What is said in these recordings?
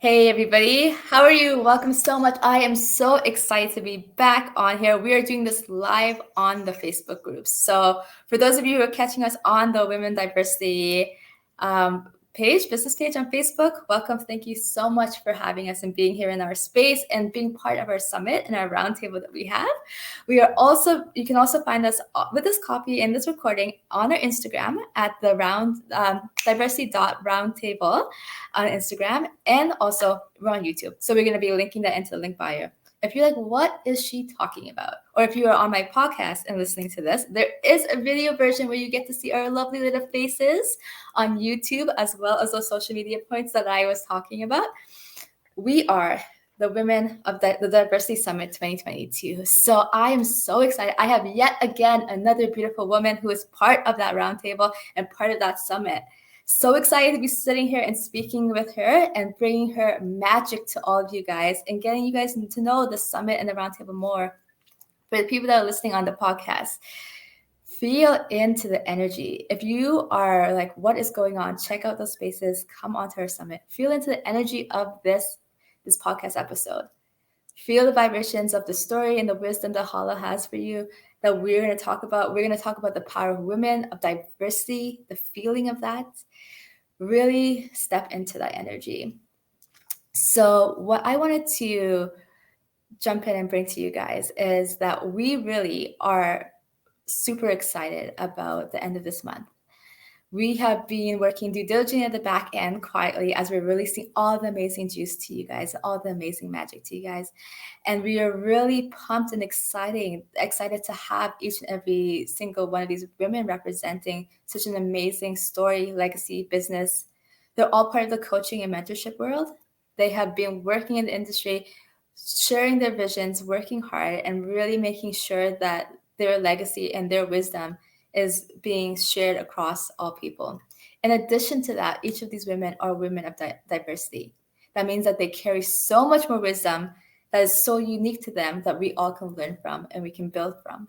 Hey everybody, how are you? Welcome so much. I am so excited to be back on here. We are doing this live on the Facebook group. So for those of you who are catching us on the Women Diversity business page on Facebook, welcome. Thank you so much for having us and being here in our space and being part of our summit and our roundtable that we have. You can also find us with this copy and this recording on our Instagram at the diversity.roundtable on Instagram, and also we're on YouTube. So we're going to be linking that into the link bio. If you're like, what is she talking about? Or if you are on my podcast and listening to this, there is a video version where you get to see our lovely little faces on YouTube, as well as those social media points that I was talking about. We are the Women of the Diversity Summit 2022. So I am so excited. I have yet again another beautiful woman who is part of that roundtable and part of that summit. So excited to be sitting here and speaking with her and bringing her magic to all of you guys and getting you guys to know the summit and the roundtable more. For the people that are listening on the podcast, feel into the energy. If you are like, what is going on? Check out those spaces. Come onto our summit. Feel into the energy of this podcast episode. Feel the vibrations of the story and the wisdom that Hala has for you that we're going to talk about. We're going to talk about the power of women, of diversity, the feeling of that. Really step into that energy. So what I wanted to jump in and bring to you guys is that we really are super excited about the end of this month. We have been working due diligently at the back end quietly as we're releasing all the amazing juice to you guys, all the amazing magic to you guys. And we are really pumped and excited to have each and every single one of these women representing such an amazing story, legacy, business. They're all part of the coaching and mentorship world. They have been working in the industry, sharing their visions, working hard, and really making sure that their legacy and their wisdom is being shared across all people. In addition to that, each of these women are women of diversity. That means that they carry so much more wisdom that is so unique to them that we all can learn from and we can build from.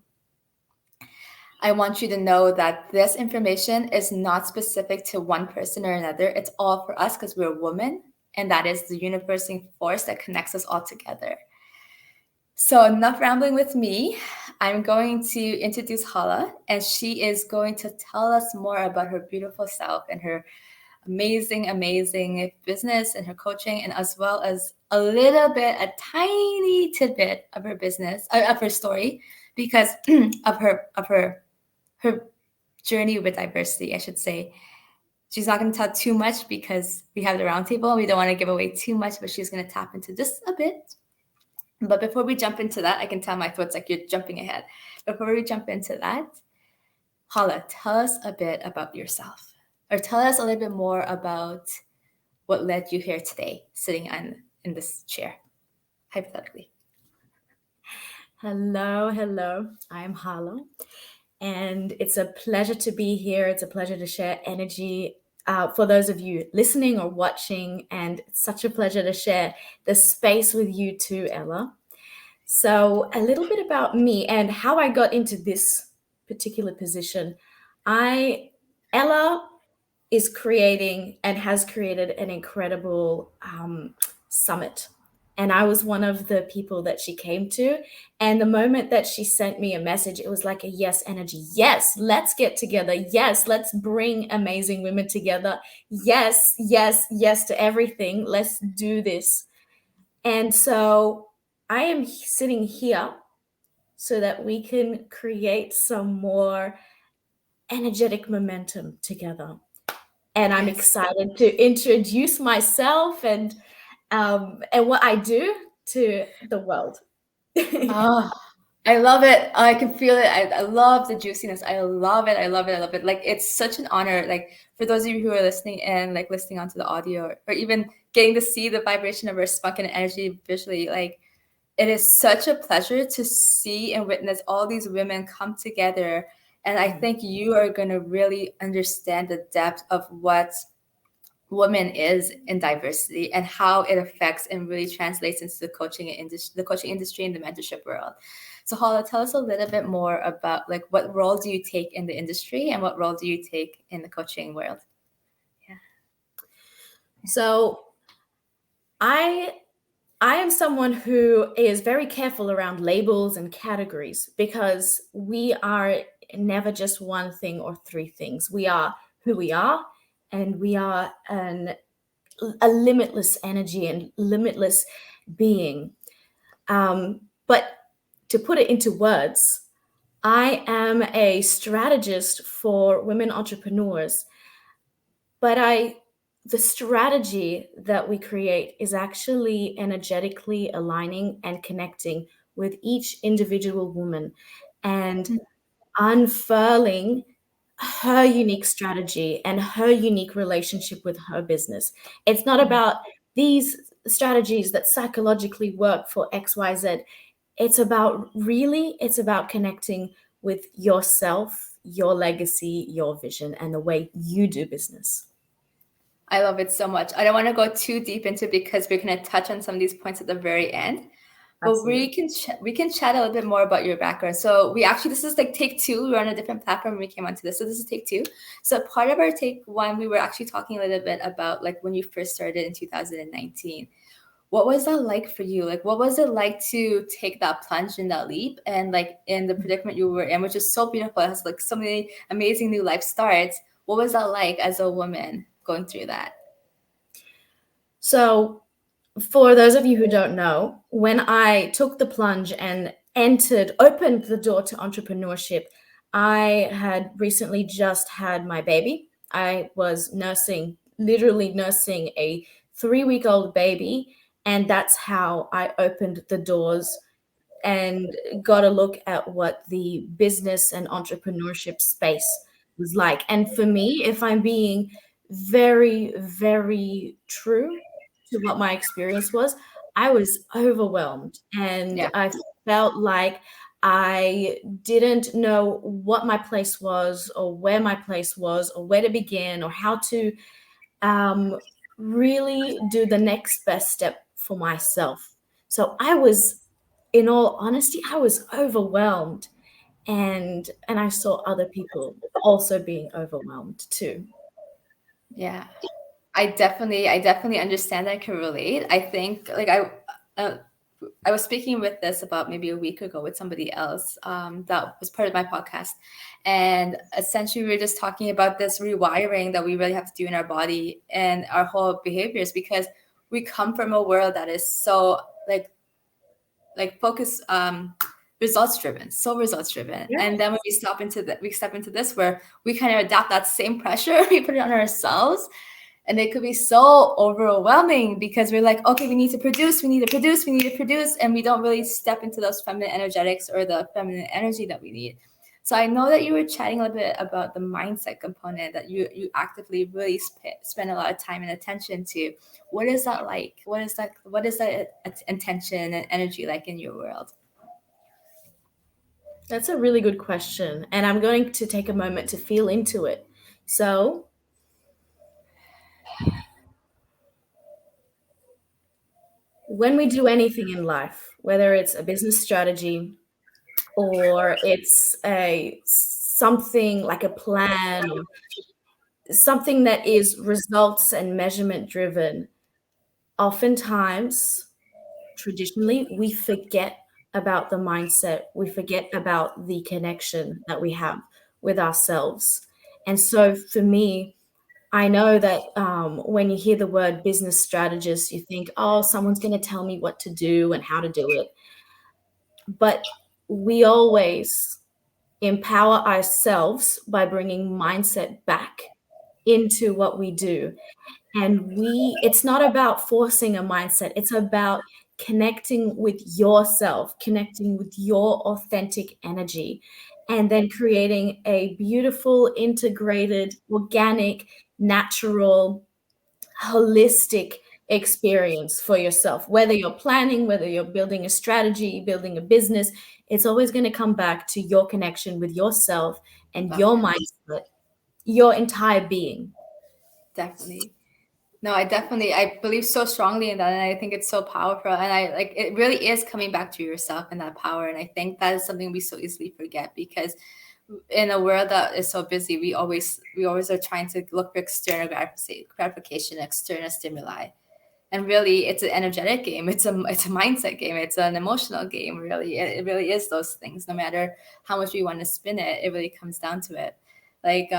I want you to know that this information is not specific to one person or another. It's all for us because we're women, and that is the universal force that connects us all together. So enough rambling with me. I'm going to introduce Hala, and she is going to tell us more about her beautiful self and her amazing business and her coaching, and as well as a tiny tidbit of her business, of her story, because of her journey with diversity, I should say. She's not going to tell too much because we have the roundtable and we don't want to give away too much, but she's going to tap into just a bit. But before we jump into that, I can tell my thoughts like you're jumping ahead. Before we jump into that, Hala, tell us a bit about yourself, or tell us a little bit more about what led you here today, sitting in this chair, hypothetically. Hello. I'm Hala, and it's a pleasure to be here. It's a pleasure to share energy for those of you listening or watching, and it's such a pleasure to share the space with you too, Ella. So a little bit about me and how I got into this particular position. Ella is creating and has created an incredible summit. And I was one of the people that she came to. And the moment that she sent me a message, it was like a yes energy. Yes, let's get together. Yes, let's bring amazing women together. Yes to everything. Let's do this. And so I am sitting here so that we can create some more energetic momentum together. And I'm excited to introduce myself and what I do to the world. Oh, I love it. I can feel it. I love the juiciness. I love it. Like, it's such an honor. Like, for those of you who are listening and like listening onto the audio, or even getting to see the vibration of her spunk and energy visually, like, it is such a pleasure to see and witness all these women come together. And I think you are going to really understand the depth of what woman is in diversity and how it affects and really translates into the coaching industry and the mentorship world. So Hala, tell us a little bit more about like what role do you take in the industry and what role do you take in the coaching world? So I I am someone who is very careful around labels and categories because we are never just one thing or three things. We are who we are, and we are a limitless energy and limitless being. But to put it into words, I am a strategist for women entrepreneurs, but the strategy that we create is actually energetically aligning and connecting with each individual woman and unfurling her unique strategy and her unique relationship with her business. It's not about these strategies that psychologically work for XYZ. It's about connecting with yourself, your legacy, your vision, and the way you do business. I love it so much. I don't want to go too deep into it because we're going to touch on some of these points at the very end. But Absolutely. we can chat a little bit more about your background. So we actually, this is like take two. We were on a different platform when we came onto this. So this is take two. So part of our take one, we were actually talking a little bit about like when you first started in 2019. What was that like for you? Like, what was it like to take that plunge and that leap and like in the predicament you were in, which is so beautiful. It has like so many amazing new life starts. What was that like as a woman going through that? So, for those of you who don't know, when I took the plunge and opened the door to entrepreneurship, I had recently just had my baby. I was literally nursing a 3 week old baby. And that's how I opened the doors and got a look at what the business and entrepreneurship space was like. And for me, if I'm being very, very true to what my experience was, I was overwhelmed and Yeah. I felt like I didn't know what my place was or where my place was or where to begin or how to um, really do the next best step for myself. So in all honesty, I was overwhelmed, and I saw other people also being overwhelmed too. Yeah. I definitely understand. I can relate. I think like uh, I was speaking with this about maybe a week ago with somebody else that was part of my podcast. And essentially, we were just talking about this rewiring that we really have to do in our body and our whole behaviors because we come from a world that is so like focus results driven, so results driven. Yeah. And then when we step into this where we kind of adapt that same pressure, we put it on ourselves, and it could be so overwhelming because we're like, okay, we need to produce, we need to produce, we need to produce, and we don't really step into those feminine energetics or the feminine energy that we need. So I know that you were chatting a little bit about the mindset component that you actively really spend a lot of time and attention to. What is that like? What is that intention and energy like in your world? That's a really good question, and I'm going to take a moment to feel into it. So, when we do anything in life, whether it's a business strategy or it's a something like a plan or something that is results and measurement driven, oftentimes, traditionally, we forget about the mindset, we forget about the connection that we have with ourselves. And so for me, I know that when you hear the word business strategist, you think, oh, someone's going to tell me what to do and how to do it. But we always empower ourselves by bringing mindset back into what we do. And it's not about forcing a mindset, it's about connecting with yourself, connecting with your authentic energy, and then creating a beautiful, integrated, organic, natural, holistic experience for yourself. Whether you're planning, whether you're building a strategy, building a business, it's always going to come back to your connection with yourself and Love your it. mindset, your entire being. Definitely. No, I believe so strongly in that, and I think it's so powerful. And I like it really is coming back to yourself and that power. And I think that is something we so easily forget because in a world that is so busy, we always are trying to look for external gratification, external stimuli. And really, it's an energetic game. It's a mindset game. It's an emotional game. Really, it really is those things. No matter how much we want to spin it, it really comes down to it. Like,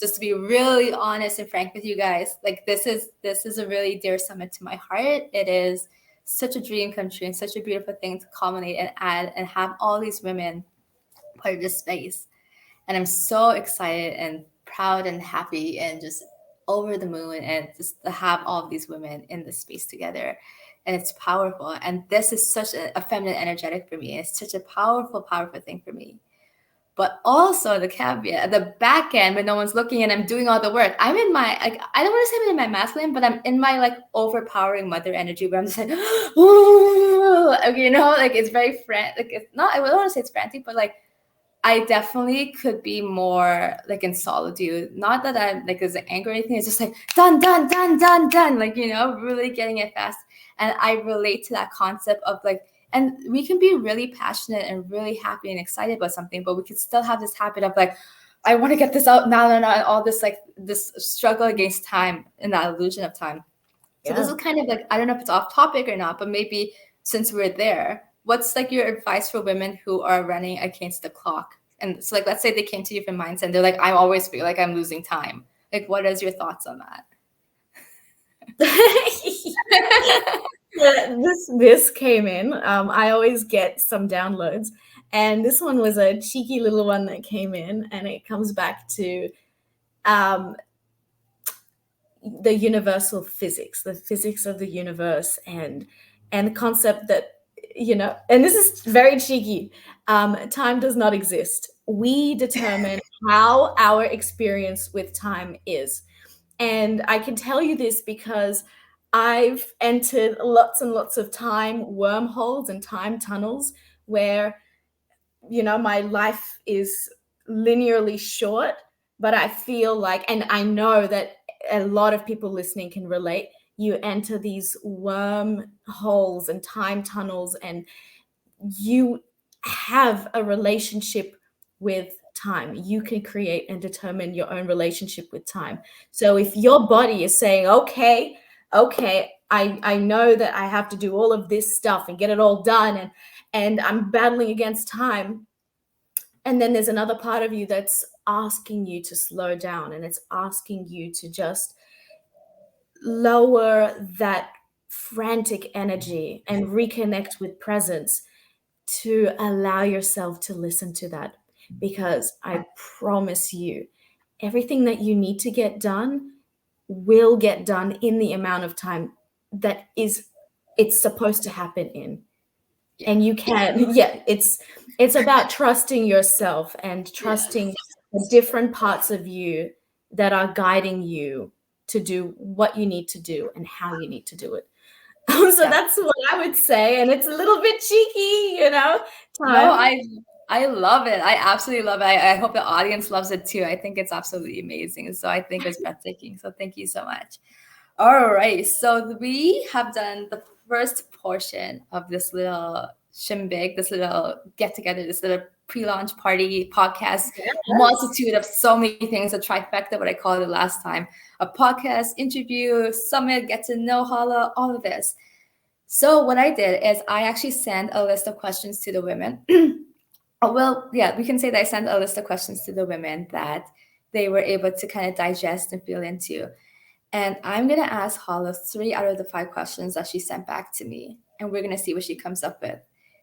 just to be really honest and frank with you guys, like this is a really dear summit to my heart. It is such a dream come true and such a beautiful thing to culminate and add and have all these women part of this space. And I'm so excited and proud and happy and just over the moon and just to have all of these women in this space together. And it's powerful. And this is such a feminine energetic for me. It's such a powerful, powerful thing for me. But also the caveat, the back end when no one's looking and I'm doing all the work. I'm in my like I don't want to say I'm in my masculine, but I'm in my like overpowering mother energy where I'm just like, ooh, like, like it's very like it's not. I don't want to say it's frantic, but like I definitely could be more like in solitude. Not that I'm like there's anger or anything. It's just like done, done, done, done, done. Like really getting it fast. And I relate to that concept of like, and we can be really passionate and really happy and excited about something, but we could still have this habit of like, I want to get this out now, and all this like this struggle against time and that illusion of time. So this is kind of like, I don't know if it's off topic or not, but maybe since we're there, what's like your advice for women who are running against the clock? And so like, let's say they came to you from mindset and they're like, I always feel like I'm losing time. Like, what is your thoughts on that? This came in. I always get some downloads, and this one was a cheeky little one that came in, and it comes back to the universal physics, the physics of the universe, and the concept that and this is very cheeky. Time does not exist. We determine how our experience with time is. And I can tell you this because I've entered lots and lots of time wormholes and time tunnels where, my life is linearly short, but I feel like, and I know that a lot of people listening can relate, you enter these wormholes and time tunnels, and you have a relationship with time. You can create and determine your own relationship with time. So if your body is saying, okay, I know that I have to do all of this stuff and get it all done, and I'm battling against time. And then there's another part of you that's asking you to slow down, and it's asking you to just lower that frantic energy and reconnect with presence, to allow yourself to listen to that. Because I promise you, everything that you need to get done will get done in the amount of time that it's supposed to happen in. And you can, it's about trusting yourself and trusting the different parts of you that are guiding you to do what you need to do and how you need to do it. So that's what I would say, and it's a little bit cheeky, time. No, I love it. I absolutely love it. I hope the audience loves it too. I think it's absolutely amazing. So I think it's breathtaking. So thank you so much. All right. So we have done the first portion of this little shindig, this little get together, this little pre-launch party podcast, multitude of so many things, a trifecta, what I called it last time, a podcast, interview, summit, get to know Hala, all of this. So what I did is I actually sent a list of questions to the women. Well, yeah, we can say that I sent a list of questions to the women that they were able to kind of digest and feel into. And I'm going to ask Hala 3 out of the 5 questions that she sent back to me. And we're going to see what she comes up with.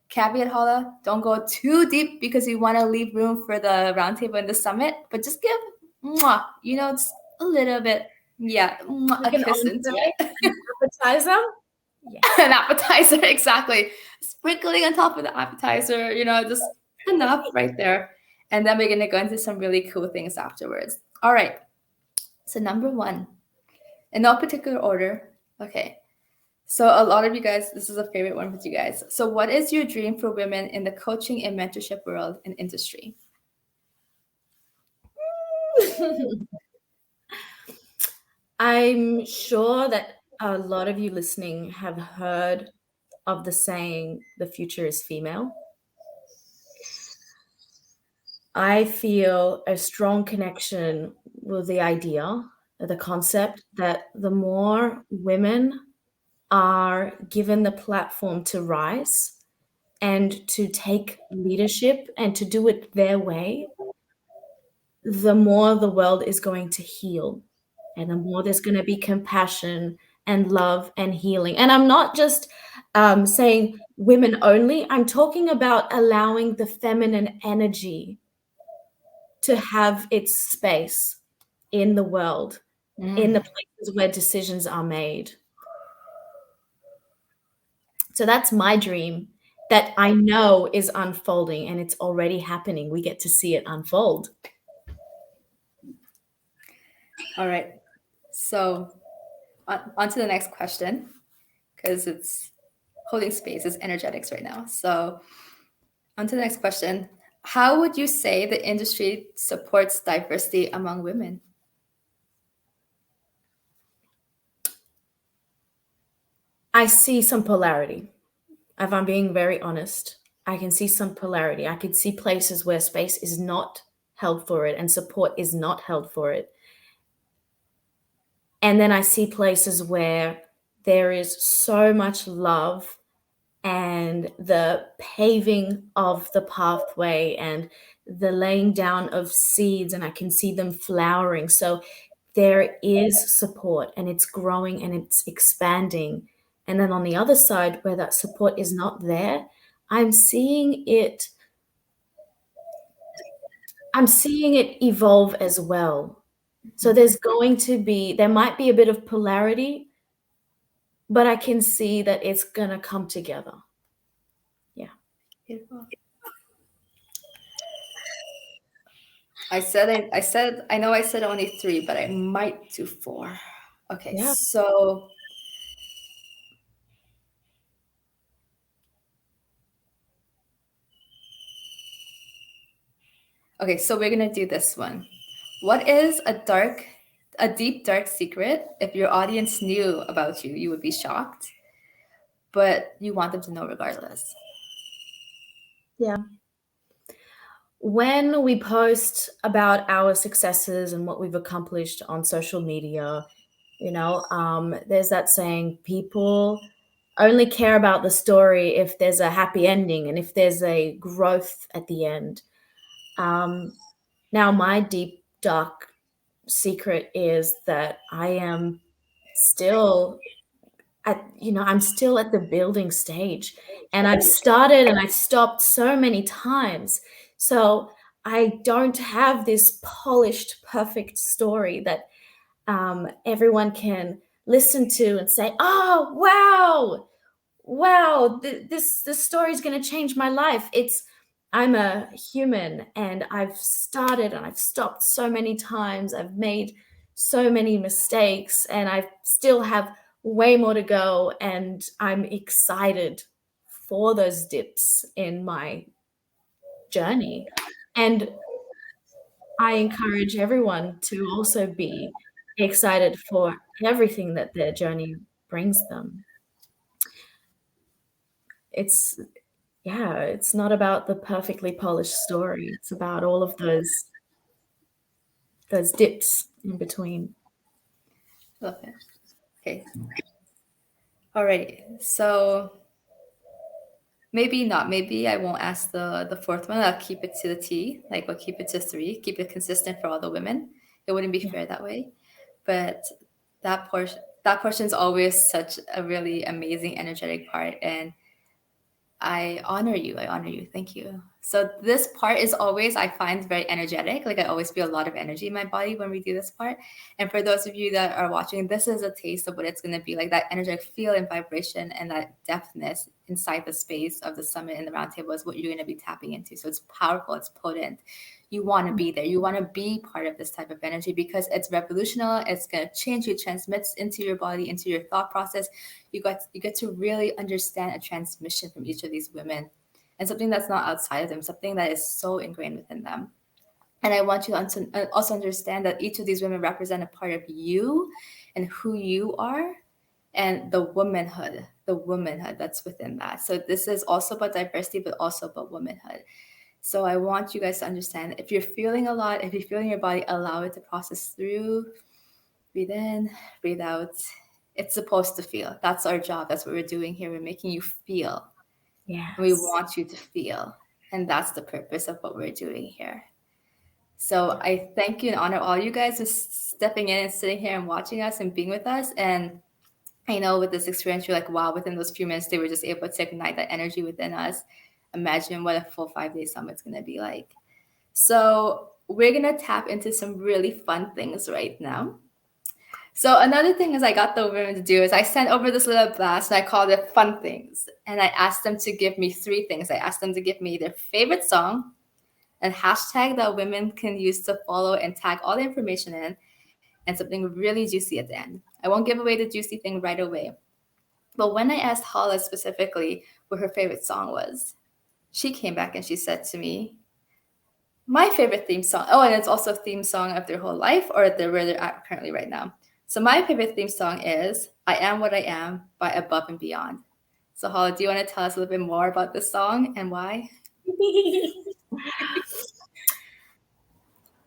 Caveat, Hala, don't go too deep because we want to leave room for the roundtable and the summit. But just give, just a little bit, a kiss into it. An appetizer? Yeah. An appetizer, exactly. Sprinkling on top of the appetizer, just enough right there. And then we're going to go into some really cool things afterwards. All right. So number 1. In no particular order. Okay. So a lot of you guys, this is a favorite one with you guys. So what is your dream for women in the coaching and mentorship world and industry? I'm sure that a lot of you listening have heard of the saying, the future is female. I feel a strong connection with the idea, the concept that the more women are given the platform to rise and to take leadership and to do it their way, the more the world is going to heal and the more there's going to be compassion and love and healing. And I'm not just saying women only, I'm talking about allowing the feminine energy to have its space in the world, in the places where decisions are made. So that's my dream that I know is unfolding, and it's already happening. We get to see it unfold. All right. So on to the next question, because it's holding space, it's energetics right now. So on to the next question. How would you say the industry supports diversity among women? I see some polarity. If I'm being very honest, I can see some polarity. I could see places where space is not held for it and support is not held for it. And then I see places where there is so much love and the paving of the pathway and the laying down of seeds, and I can see them flowering. So there is support and it's growing and it's expanding. And then on the other side, where that support is not there, I'm seeing it evolve as well. So there might be a bit of polarity, but I can see that it's gonna come together. Yeah. Beautiful. I know I said only 3, but I might do 4. Okay, Yeah. so we're gonna do this one. What is a deep, dark secret? If your audience knew about you, you would be shocked, but you want them to know regardless. Yeah. When we post about our successes and what we've accomplished on social media, there's that saying, people only care about the story if there's a happy ending and if there's a growth at the end. Now, my deep, dark secret is that I am still I'm still at the building stage, and I've started and I've stopped so many times. So I don't have this polished, perfect story that everyone can listen to and say, "Oh, wow, this story is going to change my life." I'm a human, and I've started and I've stopped so many times. I've made so many mistakes, and I still have way more to go, and I'm excited for those dips in my journey. And I encourage everyone to also be excited for everything that their journey brings them. It's it's not about the perfectly polished story. It's about all of those dips in between. Love it. Okay. Alrighty. So maybe not. Maybe I won't ask the fourth one. I'll keep it to the T. Like I'll keep it to 3. Keep it consistent for all the women. It wouldn't be Yeah. fair that way. But that portion is always such a really amazing, energetic part, and I honor you. I honor you. Thank you. So this part is always, I find, very energetic. Like I always feel a lot of energy in my body when we do this part. And for those of you that are watching, this is a taste of what it's going to be like. That energetic feel and vibration and that depthness inside the space of the summit and the roundtable is what you're going to be tapping into. So it's powerful. It's potent. You want to be there. You want to be part of this type of energy because it's revolutionary. It's going to change you, transmits into your body, into your thought process. You get to really understand a transmission from each of these women and something that's not outside of them, something that is so ingrained within them. And I want you to also understand that each of these women represent a part of you and who you are and the womanhood that's within that. So this is also about diversity, but also about womanhood. So I want you guys to understand, if you're feeling a lot, if you're feeling your body, allow it to process through. Breathe in, breathe out. It's supposed to feel. That's our job. That's what we're doing here. We're making you feel. Yes. We want you to feel. And that's the purpose of what we're doing here. So I thank you and honor all you guys for stepping in and sitting here and watching us and being with us. And I know with this experience, you're like, wow, within those few minutes, they were just able to ignite that energy within us. Imagine what a full 5-day summit's going to be like. So we're going to tap into some really fun things right now. So another thing is I got the women to do is I sent over this little blast and I called it fun things. And I asked them to give me 3 things. I asked them to give me their favorite song, a hashtag that women can use to follow and tag all the information in, and something really juicy at the end. I won't give away the juicy thing right away. But when I asked Hala specifically what her favorite song was, she came back and she said to me, my favorite theme song. Oh, and it's also a theme song of their whole life or where they're at currently right now. So my favorite theme song is I Am What I Am by Above and Beyond. So Hala, do you want to tell us a little bit more about this song and why?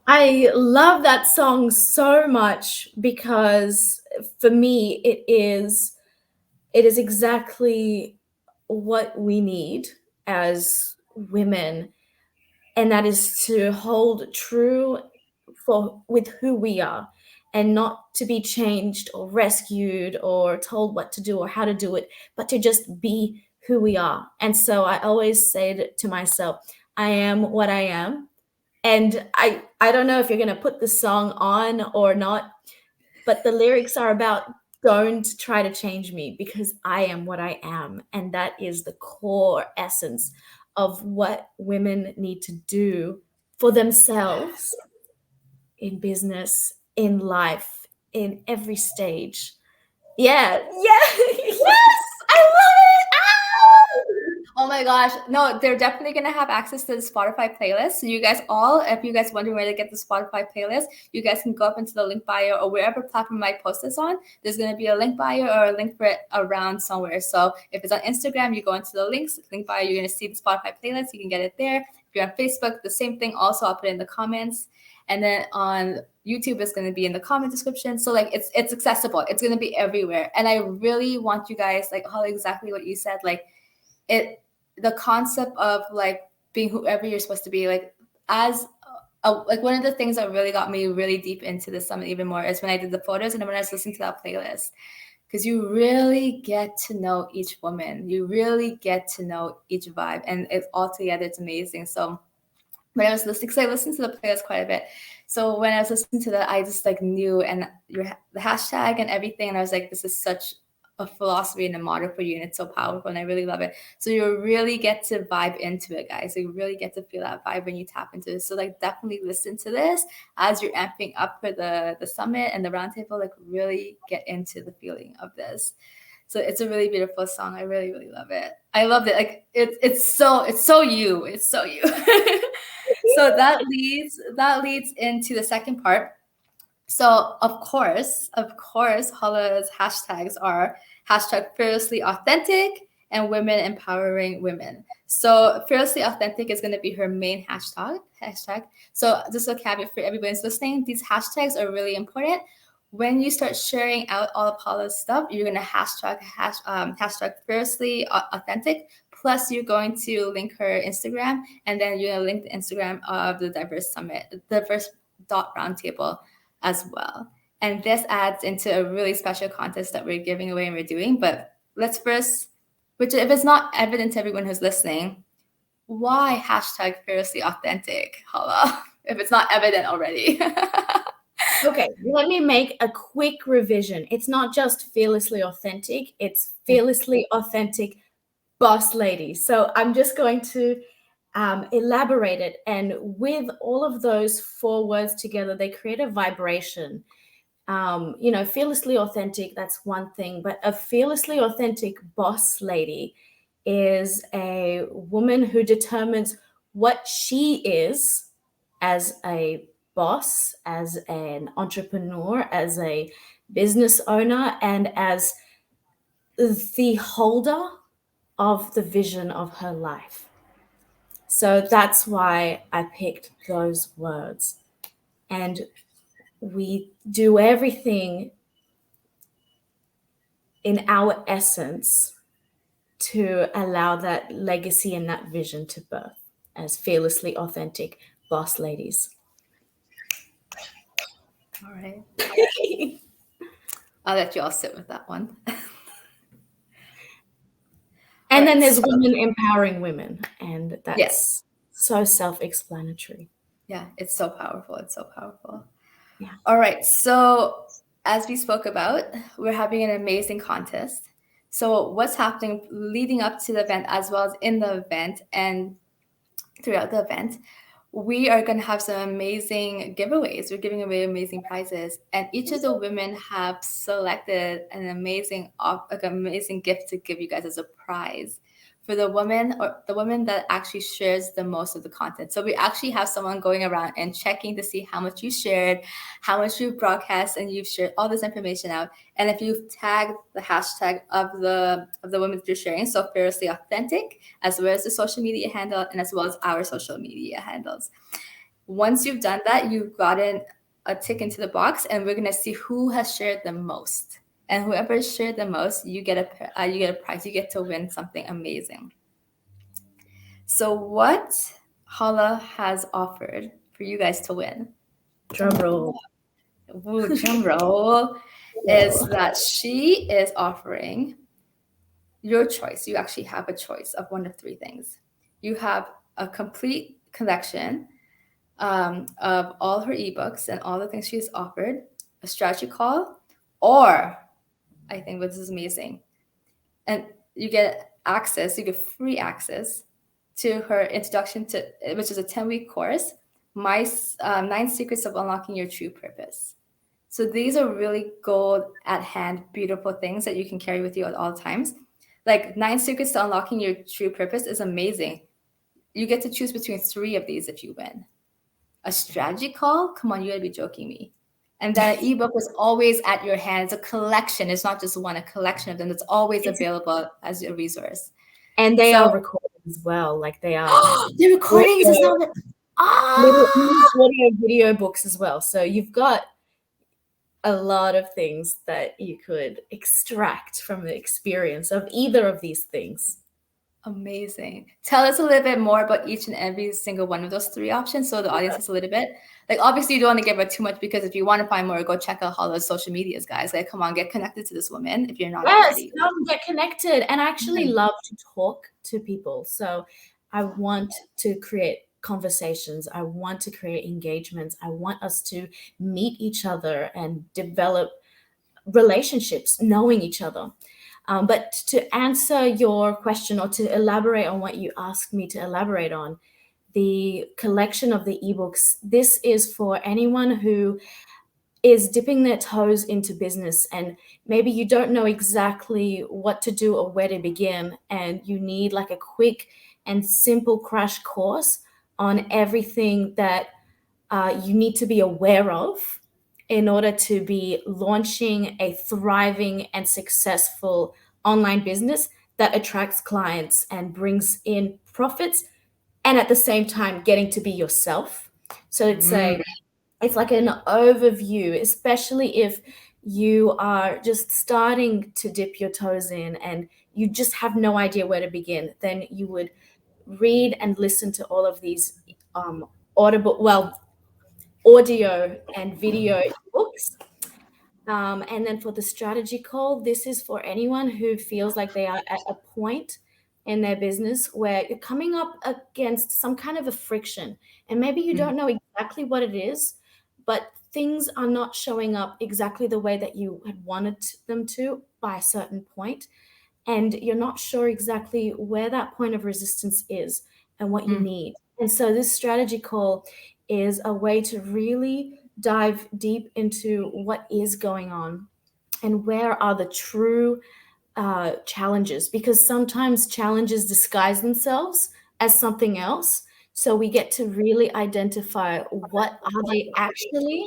I love that song so much because for me it is exactly what we need as women, and that is to hold true with who we are and not to be changed or rescued or told what to do or how to do it, but to just be who we are. And so I always say to myself, I am what I am. And I don't know if you're going to put the song on or not, but the lyrics are about don't try to change me because I am what I am. And that is the core essence of what women need to do for themselves in business, in life, in every stage. Yeah. Yes, I love it. Oh my gosh. No, they're definitely going to have access to the Spotify playlist. So you guys all, if you guys wondering where to get the Spotify playlist, you guys can go up into the link bio or wherever platform I post this on. There's going to be a link bio or a link for it around somewhere. So if it's on Instagram, you go into the link bio, you're going to see the Spotify playlist. You can get it there. If you're on Facebook, the same thing. Also, I'll put it in the comments. And then on YouTube, it's going to be in the comment description. So like it's accessible. It's going to be everywhere. And I really want you guys, like Holly, exactly what you said, like the concept of like being whoever you're supposed to be, like as like one of the things that really got me really deep into the summit even more is when I did the photos and when I was listening to that playlist, because you really get to know each woman, you really get to know each vibe, and it's all together, it's amazing. So when I was listening, because I listened to the playlist quite a bit, so when I was listening to that, I just like knew, and the hashtag and everything, and I was like, this is such a philosophy and a motto for you, and it's so powerful, and I really love it. So you really get to vibe into it, guys. So you really get to feel that vibe when you tap into it. So like definitely listen to this as you're amping up for the summit and the roundtable. Like really get into the feeling of this. So it's a really beautiful song. I really, really love it. I loved it. Like it's so you. It's so you. So that leads into the second part. So of course, Hala's hashtags are hashtag fearlessly authentic and women empowering women. So fearlessly authentic is going to be her main hashtag. So just a caveat for everybody who's listening, these hashtags are really important. When you start sharing out all of Hala's stuff, you're going to hashtag fearlessly authentic. Plus, you're going to link her Instagram, and then you're going to link the Instagram of the Diverse Summit, Diverse Roundtable as well. And this adds into a really special contest that we're giving away and we're doing. But let's first, which if it's not evident to everyone who's listening, why hashtag fearlessly authentic, Hala, if it's not evident already? Okay, let me make a quick revision. It's not just fearlessly authentic, it's fearlessly authentic boss lady. So I'm just going to elaborate it. And with all of those 4 words together, they create a vibration. Fearlessly authentic, that's one thing, but a fearlessly authentic boss lady is a woman who determines what she is as a boss, as an entrepreneur, as a business owner, and as the holder of the vision of her life. So that's why I picked those words. And we do everything in our essence to allow that legacy and that vision to birth as fearlessly authentic boss ladies. All right. I'll let you all sit with that one. And then Alright, there's so women empowering women, and yes, that's so self-explanatory. yeah, it's so powerful. It's so powerful. Yeah. All right, so as we spoke about, we're having an amazing contest. So what's happening leading up to the event as well as in the event and throughout the event, we are going to have some amazing giveaways. We're giving away amazing prizes, and each of the women have selected an amazing gift to give you guys as a prize for the woman that actually shares the most of the content. So we actually have someone going around and checking to see how much you shared, how much you've broadcast, and you've shared all this information out. And if you've tagged the hashtag of the women that you're sharing, so fearlessly authentic, as well as the social media handle and as well as our social media handles. Once you've done that, you've gotten a tick into the box, and we're gonna see who has shared the most. And whoever shared the most, you get a prize. You get to win something amazing. So what Hala has offered for you guys to win, Drum roll. drum roll, is that she is offering your choice. You actually have a choice of one of three things. You have a complete collection of all her ebooks and all the things she's offered, a strategy call, or I think this is amazing, and you get free access to her introduction to, which is a 10-week course, my 9 secrets of unlocking your true purpose. So these are really gold at hand, beautiful things that you can carry with you at all times. Like 9 secrets to unlocking your true purpose is amazing. You get to choose between 3 of these if you win. A strategy call? Come on, you gotta be joking me. And that ebook is always at your hand. It's a collection. It's not just one, a collection of them that's always available as a resource. And they So are recorded as well. Like they are the recordings is not little audio video books as well. So you've got a lot of things that you could extract from the experience of either of these things. amazing. Tell us a little bit more about each and every single one of those 3 options so the audience is a little bit. Like, obviously, you don't want to give her too much because if you want to find more, go check out Hala's social medias, guys. Like, come on, get connected to this woman if you're not already. Come get connected. And I actually love to talk to people. So I want to create conversations. I want to create engagements. I want us to meet each other and develop relationships, knowing each other. But to answer your question or to elaborate on what you asked me to elaborate on, the collection of the ebooks, this is for anyone who is dipping their toes into business and maybe you don't know exactly what to do or where to begin, and you need like a quick and simple crash course on everything that you need to be aware of in order to be launching a thriving and successful online business that attracts clients and brings in profits, and at the same time getting to be yourself. So it's like an overview, especially if you are just starting to dip your toes in and you just have no idea where to begin. Then you would read and listen to all of these audio and video books. And then for the strategy call, this is for anyone who feels like they are at a point in their business where you're coming up against some kind of a friction, and maybe you don't know exactly what it is, but things are not showing up exactly the way that you had wanted them to by a certain point, and you're not sure exactly where that point of resistance is and what you need. And so this strategy call is a way to really dive deep into what is going on and where are the true challenges, because sometimes challenges disguise themselves as something else. So we get to really identify what are they actually,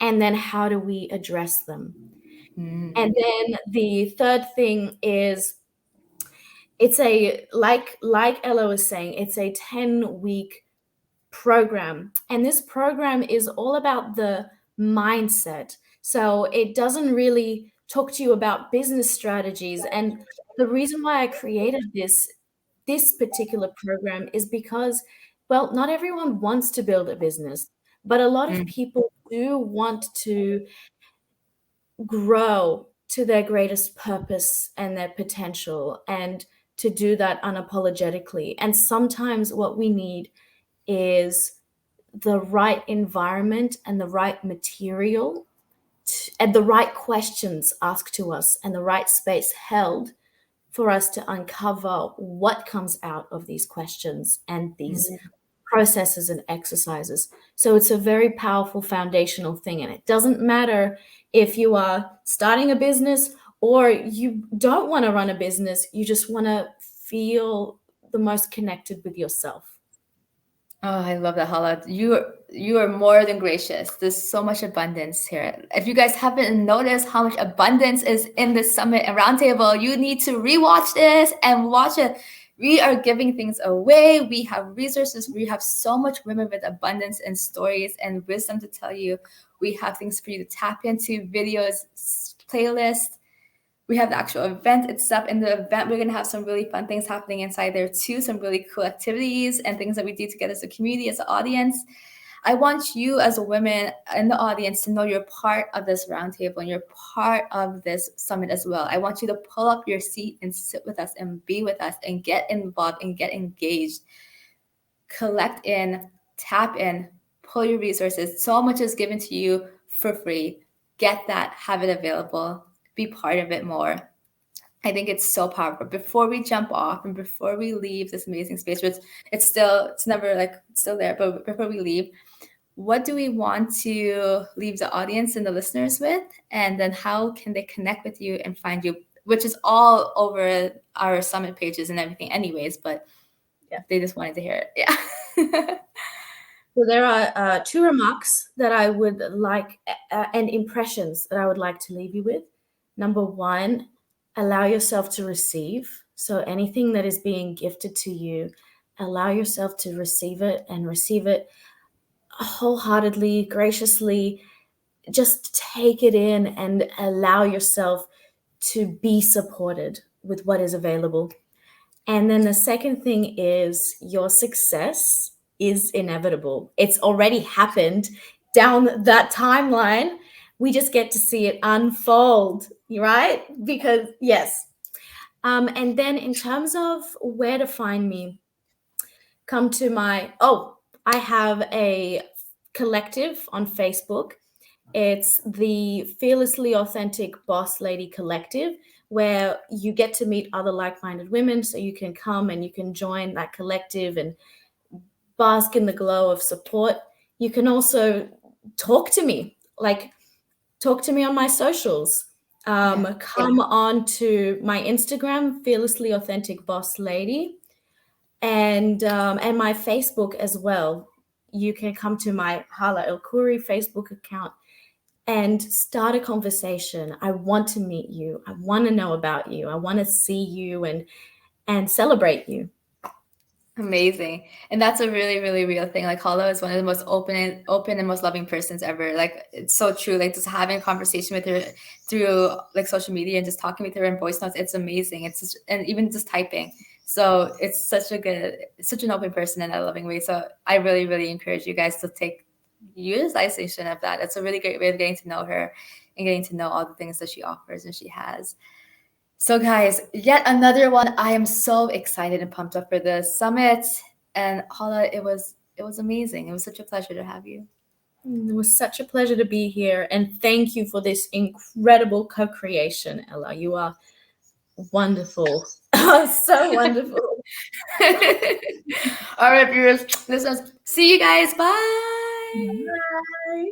and then how do we address them. And then the third thing is, it's like Ella was saying, it's a 10-week program. And this program is all about the mindset. So it doesn't really talk to you about business strategies. And the reason why I created this particular program is because, well, not everyone wants to build a business, but a lot of Mm. people do want to grow to their greatest purpose and their potential, and to do that unapologetically. And sometimes what we need is the right environment and the right material and the right questions asked to us and the right space held for us to uncover what comes out of these questions and these processes and exercises. So it's a very powerful foundational thing. And it doesn't matter if you are starting a business or you don't want to run a business, you just want to feel the most connected with yourself. Oh, I love that, Hala. You are more than gracious. There's so much abundance here. If you guys haven't noticed how much abundance is in this summit and roundtable, you need to rewatch this and watch it. We are giving things away. We have resources. We have so much women with abundance and stories and wisdom to tell you. We have things for you to tap into, videos, playlists. We have the actual event itself. In the event, we're going to have some really fun things happening inside there too, some really cool activities and things that we do together as a community, as an audience. I want you as a woman in the audience to know you're part of this roundtable and you're part of this summit as well. I want you to pull up your seat and sit with us and be with us and get involved and get engaged. Collect in, tap in, pull your resources. So much is given to you for free. Get that, have it available, be part of it more. I think it's so powerful. Before we jump off and before we leave this amazing space, which it's never like it's still there, but before we leave, what do we want to leave the audience and the listeners with? And then how can they connect with you and find you, which is all over our summit pages and everything anyways, but yeah, they just wanted to hear it. Yeah. So there are two remarks that I would like, and impressions that I would like to leave you with. Number one, allow yourself to receive. So anything that is being gifted to you, allow yourself to receive it, and receive it wholeheartedly, graciously. Just take it in and allow yourself to be supported with what is available. And then the second thing is your success is inevitable. It's already happened down that timeline. We just get to see it unfold, right? Because, yes. And then in terms of where to find me, come to I have a collective on Facebook. It's the Fearlessly Authentic Boss Lady Collective, where you get to meet other like-minded women. So you can come and you can join that collective and bask in the glow of support. You can also talk to me on my socials. Come on to my Instagram, Fearlessly Authentic Boss Lady, and my Facebook as well. You can come to my Hala El Khoury Facebook account and start a conversation. I want to meet you. I want to know about you. I want to see you and celebrate you. Amazing. And that's a really, really real thing. Like Hala is one of the most open and most loving persons ever. Like it's so true. Like just having a conversation with her through like social media and just talking with her in voice notes, it's amazing. And even just typing. So it's such an open person in a loving way. So I really, really encourage you guys to take utilization of that. It's a really great way of getting to know her and getting to know all the things that she offers and she has. So guys, yet another one. I am so excited and pumped up for the summit. And Hala, it was amazing. It was such a pleasure to have you. It was such a pleasure to be here. And thank you for this incredible co-creation, Ella. You are wonderful. So wonderful. All right, viewers, listeners, see you guys. Bye. Bye.